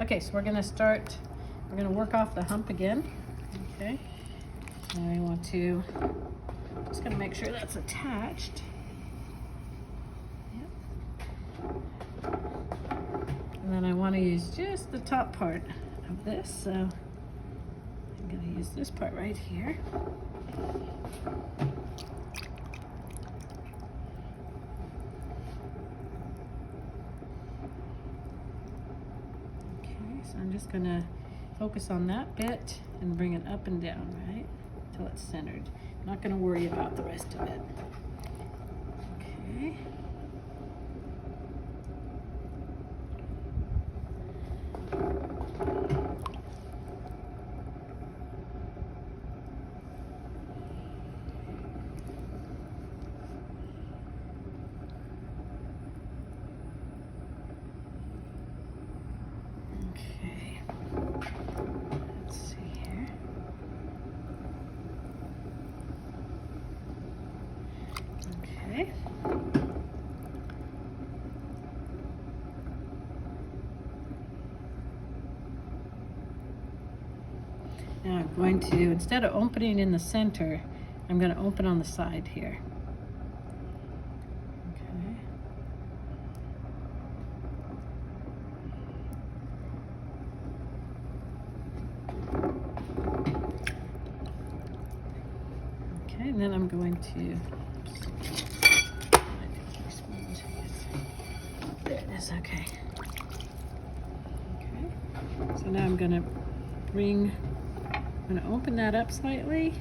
Okay, so we're gonna work off the hump again. Okay, and I want to, just gonna make sure that's attached. Yep. And then I want to use just the top part of this, so I'm gonna use this part right here. So I'm just gonna focus on that bit and bring it up and down, right? Until it's centered. I'm not gonna worry about the rest of it. Okay. Let's see here. Okay. Now I'm going to, instead of opening in the center, I'm going to open on the side here. Okay, and then I'm going to, there it is, okay. Okay, so now I'm going to open that up slightly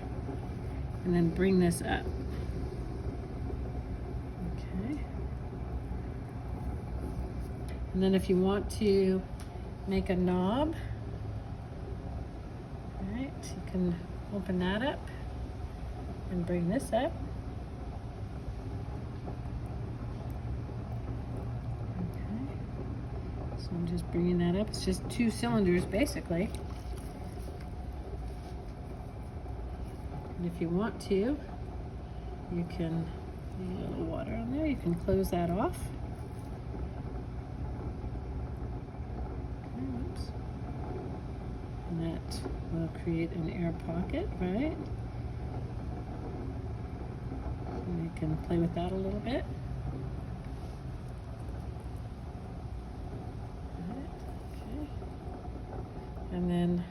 and then bring this up. Okay. And then if you want to make a knob, right, you can open that up and bring this up. Okay. So I'm just bringing that up. It's just 2 cylinders basically. And if you want to, you can, a little water on there, you can close that off. Oops. And that will create an air pocket, right? And you can play with that a little bit. Okay. And then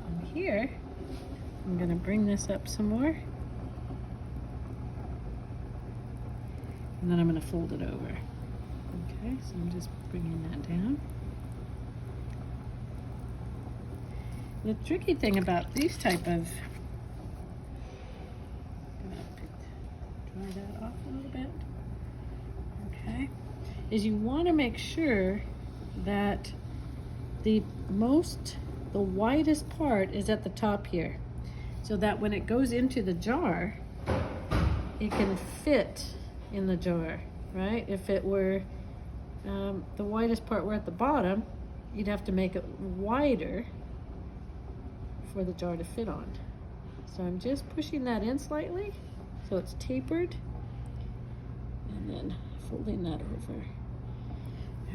on here, I'm going to bring this up some more. And then I'm going to fold it over. Okay, so I'm just bringing that down. The tricky thing about these type of, dry that off a little bit, okay, is you want to make sure that the widest part is at the top here, so that when it goes into the jar, it can fit in the jar, right? If it were the widest part were at the bottom, you'd have to make it wider for the jar to fit on. So I'm just pushing that in slightly so it's tapered, and then folding that over.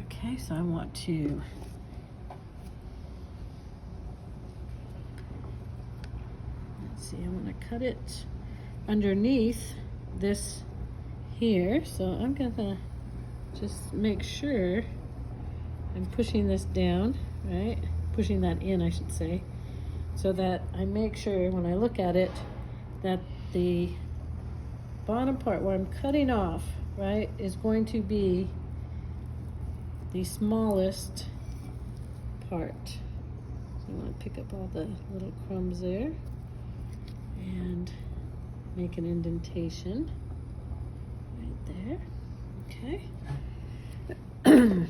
Okay, so I want to see, I want to cut it underneath this here, so I'm gonna just make sure I'm pushing this down, right? Pushing that in, I should say, so that I make sure when I look at it that the bottom part where I'm cutting off, right, is going to be the smallest part. So I want to pick up all the little crumbs there and make an indentation right there. Okay. And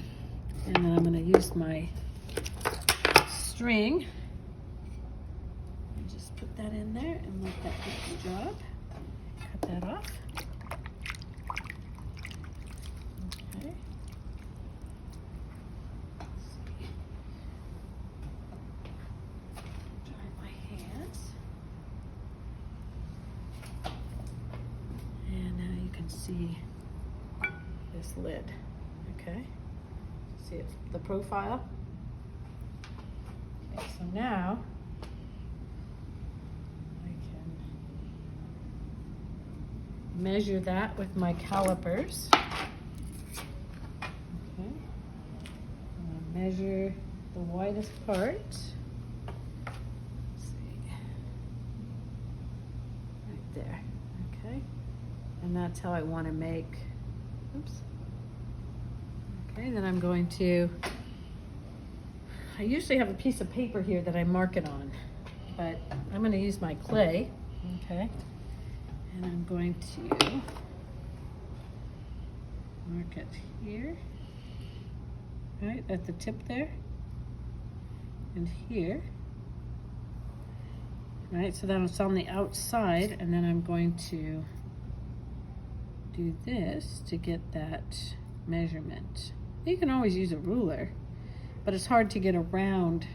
then I'm going to use my string and just put that in there and let that do the job. Cut that off. Okay. Dry my hands. And now you can see this lid. Okay. See it, the profile. Okay, so now I can measure that with my calipers. Okay. I'm gonna measure the widest part. Let's see. Right there. Okay. And that's how I want to make, oops. Okay, then I'm going to, I usually have a piece of paper here that I mark it on, but I'm going to use my clay, okay? And I'm going to mark it here, right, at the tip there, and here. Right, so then it's on the outside, and then I'm going to do this to get that measurement. You can always use a ruler, but it's hard to get around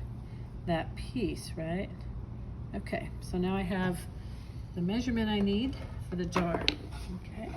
that piece, right? Okay, so now I have the measurement I need for the jar. Okay.